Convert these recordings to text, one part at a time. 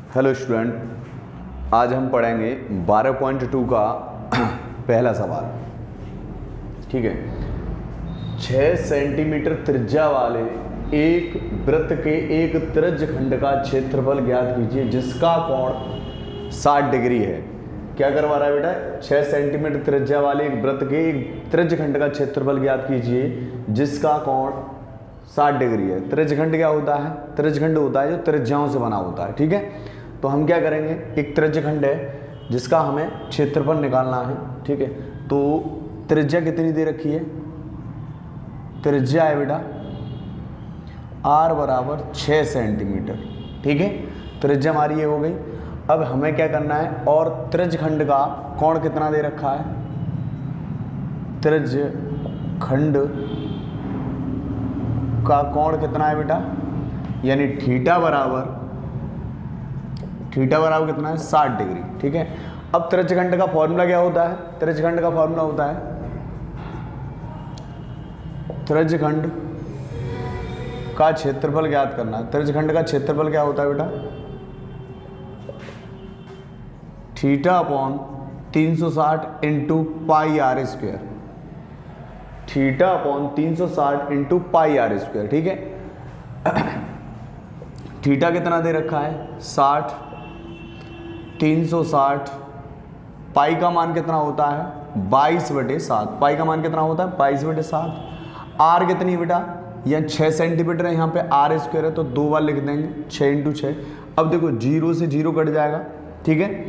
Hello student, आज हम पढ़ेंगे 12.2 का पहला सवाल। ठीक है। 6 सेंटीमीटर त्रिज्या वाले एक वृत्त के एक त्रिज्यखंड का क्षेत्रफल ज्ञात कीजिए जिसका कोण 60 डिग्री है। क्या करवा रहा है बेटा? 6 सेंटीमीटर त्रिज्या वाले एक वृत्त के एक त्रिज्यखंड का क्षेत्रफल ज्ञात कीजिए जिसका कोण 60 डिग्री है। त्रिज्यखंड क्या होता है? त्रिज्यखंड होता है जो त्रिज्याओं से बना होता है। ठीक है, तो हम क्या करेंगे, एक त्रिज्यखंड है जिसका हमें क्षेत्रफल निकालना है। ठीक है, तो त्रिज्या कितनी दे रखी है? त्रिज्या है बेटा r बराबर 6 सेंटीमीटर। ठीक है, त्रिज्या हमारी ये हो गई। अब हमें क्या करना है, और त्रिज्यखंड का कोण कितना दे रखा है? त्रिज्यखंड का कोण कितना है बेटा? यानी थीटा बराबर कितना है? 60 डिग्री। ठीक है, अब त्रिज्यखंड का फॉर्मूला क्या होता है? त्रिज्यखंड का फॉर्मूला होता है, त्रिज्यखंड का क्षेत्रफल ज्ञात करना है। त्रिज्यखंड का क्षेत्रफल क्या होता है बेटा? Theta upon 360 into pi are square. Theta upon 360 into pi are square. ठीक है, थीटा कितना दे रखा है? 60, 360, पाई का मान कितना होता है? 22/7। पाई का मान कितना होता है? 22/7। आर कितनी बेटा? यह 6 सेंटीमीटर है, यहाँ पे आर स्क्वायर है तो 2 बार लिख देंगे, 6 इंटू 6। अब देखो 0 से 0 कट जाएगा। ठीक है,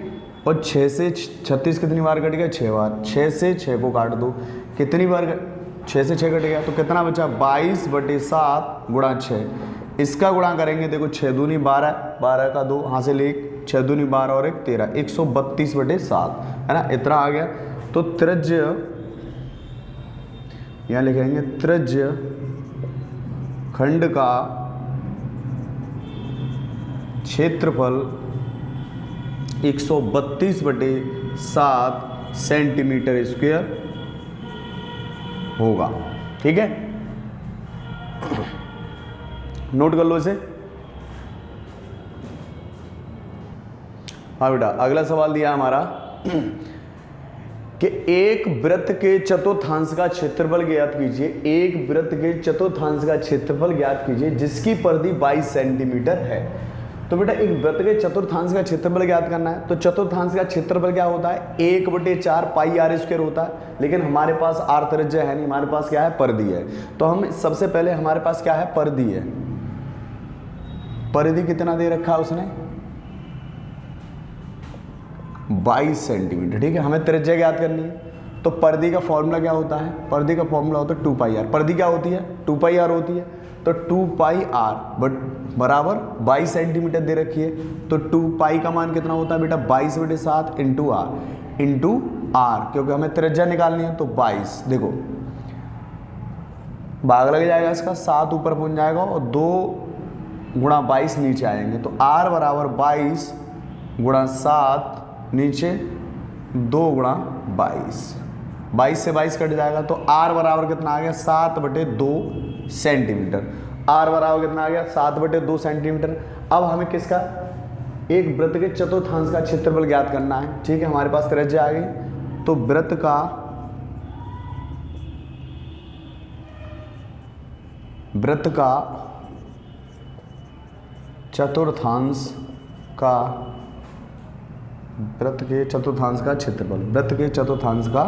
और 6 से 36 कितनी बार कट गया? 6 बार। 6 से 6 को काट दो, कितनी बार? 6 से 6 कट गया तो कितना बचा? 22/7 गुणा 6। इसका गुणा करेंगे, देखो 6 दूनी 12, 12 का 2 यहाँ से ले, 6 दूनी 12 और 1 13, 132/7 है ना, इतना आ गया। तो त्रिज्य यहाँ लिखेंगे, त्रिज्य खंड का क्षेत्रफल 132/7 सेंटीमीटर स्क्वायर होगा। ठीक है, नोट कर लो इसे। हाँ बेटा, अगला सवाल दिया हमारा कि एक वृत्त के चतुर्थांश का क्षेत्रफल ज्ञात कीजिए। एक वृत्त के चतुर्थांश का क्षेत्रफल ज्ञात कीजिए जिसकी परिधि 22 सेंटीमीटर है। तो बेटा एक वृत्त के चतुर्थांश का क्षेत्रफल ज्ञात करना है, तो चतुर्थांश का क्षेत्रफल क्या होता है? 1/4 पाई आर स्क्वायर होता है। लेकिन हमारे पास आर त्रिज्या है नहीं, हमारे पास क्या है? परिधि है। तो हम सबसे पहले हमारे पास क्या है? परिधि है। परिधि कितना दे रखा है उसने? 22 सेंटीमीटर। ठीक है, हमें त्रिज्या ज्ञात करनी है, तो परिधि का फॉर्मूला क्या होता है? परिधि का फॉर्मूला होता है 2πr। परिधि क्या होती है? 2πr होती है। तो 2πr बराबर 22 सेंटीमीटर दे रखी है, तो 2π का मान कितना होता है बेटा? 22/7 इंटू आर, क्योंकि हमें त्रिज्या निकालनी है। तो 22, देखो भाग लग जाएगा इसका, 7 ऊपर पहुंच जाएगा और 2 गुणा 22 नीचे आएंगे। तो r बराबर 22 गुणा 7 नीचे 2 गुणा 22, 22 से 22 कट जाएगा। तो r बराबर कितना आ गया? 7/2 सेंटीमीटर। r बराबर कितना आ गया? 7/2 सेंटीमीटर। अब हमें किसका? एक वृत्त के चतुर्थांश का क्षेत्रफल ज्ञात करना है। ठीक है, हमारे पास त्रिज्या आ गई, तो वृत्त का चतुर्थांश का वृत्त के चतुर्थांश का क्षेत्रफल, वृत्त के चतुर्थांश का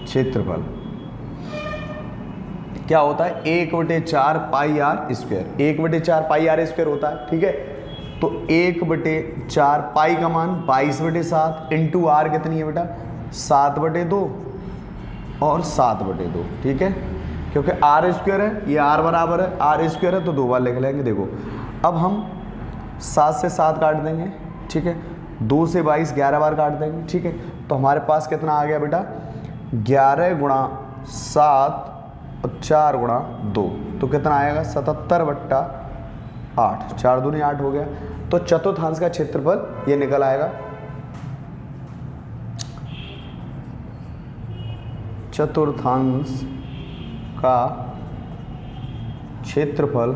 क्षेत्रफल क्या होता है? 1/4 pi are square. 1/4 pi are square होता है। ठीक है, तो 1/4 पाई का मान 22/7 इंटू आर कितनी है बेटा? 7/2 और 7/2। ठीक है, क्योंकि आर स्क्वायर है, ये आर बराबर है, आर स्क्वायर है तो 2 बार लिख लेंगे। देखो अब हम 7 से 7 काट देंगे। ठीक है, 2 से 22 11 बार काट देंगे। ठीक है, तो हमारे पास कितना आ गया बेटा? 11 गुणा 7 और 4 गुणा 2, तो कितना आएगा? 77/8। 4 दूनी 8 हो गया। तो चतुर्थांश का क्षेत्रफल ये निकल आएगा, चतुर्थांश का क्षेत्रफल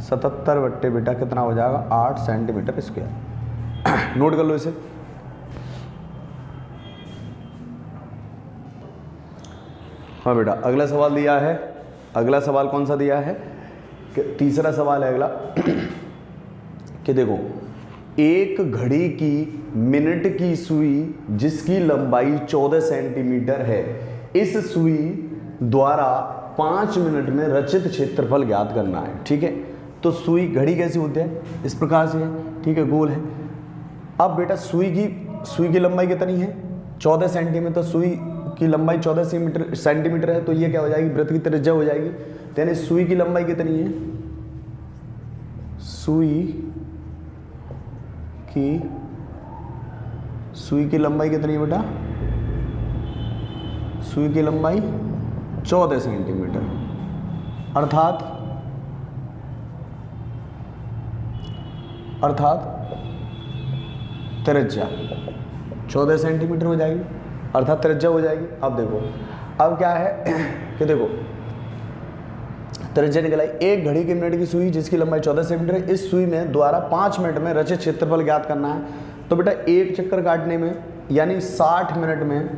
77 बट्टे बेटा कितना हो जाएगा 8 सेंटीमीटर स्क्वायर। नोट कर लो इसे। हाँ बेटा, अगला सवाल दिया है। अगला सवाल कौन सा दिया है? तीसरा सवाल है अगला कि देखो, एक घड़ी की मिनट की सुई जिसकी लंबाई 14 सेंटीमीटर है, इस सुई द्वारा 5 मिनट में रचित क्षेत्रफल ज्ञात करना है। ठीक है, तो सुई, घड़ी कैसी होती है? इस प्रकार से है। ठीक है, गोल है। अब बेटा सुई की लंबाई कितनी है? 14 सेंटीमीटर। तो सुई की लंबाई 14 सेंटीमीटर है, तो ये क्या हो जाएगी? वृत्त की त्रिज्या हो जाएगी। तो यानी सुई की लंबाई कितनी है? सुई की लंबाई कितनी है बेटा? सुई की लंबाई 14 सेंटीमीटर, अर्थात त्रिज्या 14 सेंटीमीटर हो जाएगी, अर्थात त्रिज्या हो जाएगी। अब देखो, अब क्या है कि देखो त्रिज्या निकल आई। एक घड़ी की मिनट की सुई जिसकी लंबाई 14 सेंटीमीटर है, इस सुई में द्वारा 5 मिनट में रचित क्षेत्रफल ज्ञात करना है। तो बेटा एक चक्कर काटने में यानी 60 मिनट में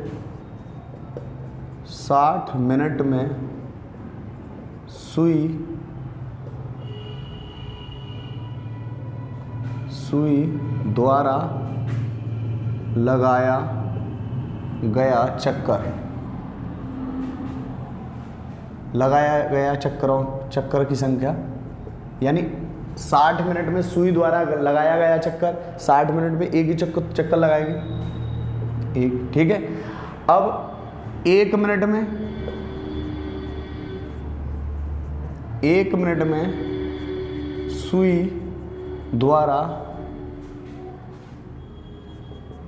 सुई द्वारा लगाया गया चक्कर की संख्या, यानी 60 मिनट में सुई द्वारा लगाया गया चक्कर, 60 मिनट में एक ही चक्कर लगाएगी, एक। ठीक है, अब 1 मिनट में सुई द्वारा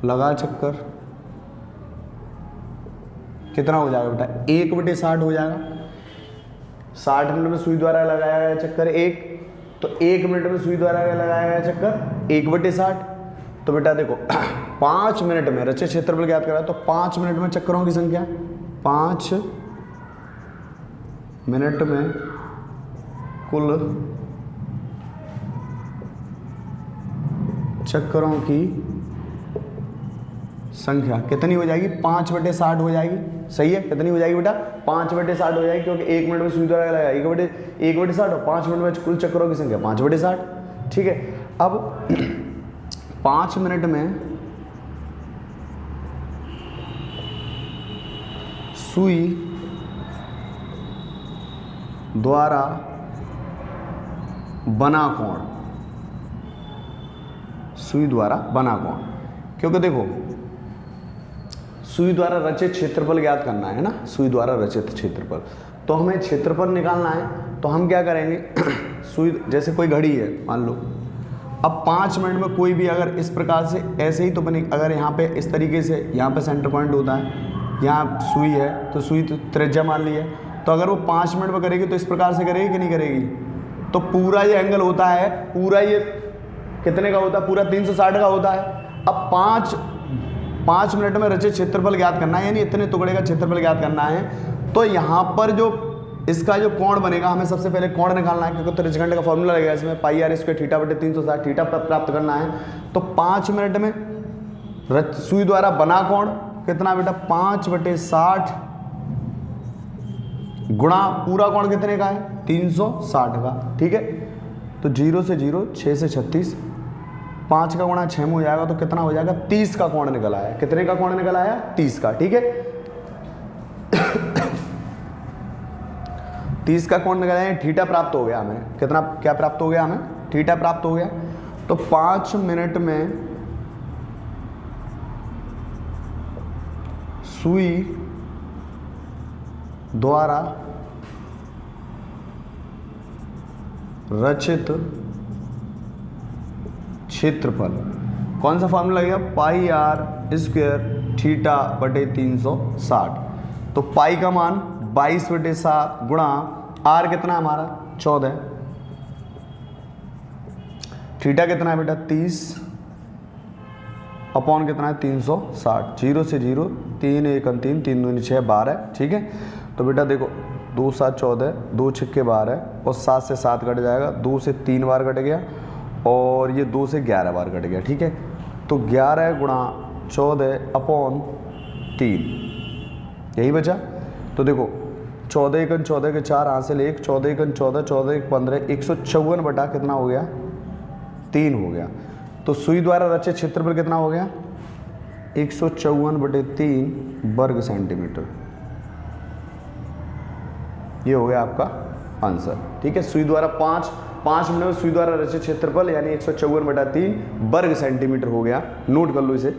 लगा चक्कर कितना हो जाएगा बेटा? 1/60 हो जाएगा। 60 मिनट में सुई द्वारा लगाया गया चक्कर 1, तो 1 मिनट में सुई द्वारा लगाया गया चक्कर 1/60। तो बेटा देखो 5 मिनट में रचित क्षेत्रफल ज्ञात करा, तो 5 मिनट में चक्करों की संख्या, 5 मिनट में कुल चक्करों की संख्या कितनी हो जाएगी? 5/60 हो जाएगी। सही है, कितनी हो जाएगी बेटा? 5/60 हो जाएगी, क्योंकि 1 मिनट में सुई द्वारा लगाया 1/60 और 5 मिनट में कुल चक्करों की संख्या 5/60। ठीक है, अब 5 मिनट में सुई द्वारा बना कोण, क्योंकि देखो सुई द्वारा रचित क्षेत्रफल ज्ञात करना है ना, सुई द्वारा रचित क्षेत्रफल। तो हमें क्षेत्रफल निकालना है, तो हम क्या करेंगे सुई, जैसे कोई घड़ी है मान लो, अब 5 मिनट में कोई भी अगर इस प्रकार से ऐसे ही तो बने, अगर यहाँ पे इस तरीके से यहाँ पे सेंटर पॉइंट होता है, यहाँ सुई है तो सुई तो त्रिज्या मान ली है, तो अगर वो 5 मिनट में करेगी तो इस प्रकार से करेगी कि नहीं करेगी? तो पूरा ये एंगल होता है, पूरा ये कितने का होता है? पूरा 360 का होता है। अब 5 मिनट में रचित क्षेत्रफल ज्ञात करना है, यानी इतने टुकड़े का क्षेत्रफल ज्ञात करना है। तो यहाँ पर जो इसका जो कोण बनेगा, हमें सबसे पहले कोण निकालना है, क्योंकि त्रिज्यखंड का फॉर्मूला लगेगा इसमें, πr² θ/360 थीटा प्राप्त करना है। तो 5 मिनट में सुई द्वारा बना कोण कितना बेटा? 5/60 गुणा पूरा कोण कितने का है? 360 का। ठीक है, तो 0 से 0, 6 से 36, 5 का गुणा 6 में हो जाएगा, तो कितना हो जाएगा? 30 का कोण निकल आया। कितने का कोण निकल आया? 30 का। ठीक है, 30 का कोण निकल आया, थीटा प्राप्त हो गया हमें। कितना, क्या प्राप्त हो गया हमें? थीटा प्राप्त हो गया। तो 5 मिनट में सुई द्वारा रचित क्षेत्रफल, कौन सा फॉर्मूला लगेगा? πr² θ/360। तो पाई का मान 22/7 गुणा r कितना हमारा? 14, थीटा कितना है बेटा? 30 अपॉन कितना है? 360। 0 से 0, 3 1 3, 3 2 6 12। ठीक है, तो तो बेटा देखो 2 7 14, 2 छक्के 12 और 7 से 7 कट जाएगा, 2 से 3 बार कट गया और ये 2 से 11 बार कट गया। ठीक है, तो 11 गुणा 14/3 यही बचा। तो देखो 14 एकन 14 के 4 हासिल 1, 14 एकन 14, 14 एक 15, 154 बटा कितना हो गया 3 हो गया। तो सुई द्वारा रचित क्षेत्रफल कितना हो गया 154/3 वर्ग सेंटीमीटर। ये हो गया आपका आंसर। ठीक है, सुई द्वारा 5 मिनट में सुई द्वारा रचित क्षेत्रफल यानी 154/3 वर्ग सेंटीमीटर हो गया। नोट कर लो इसे।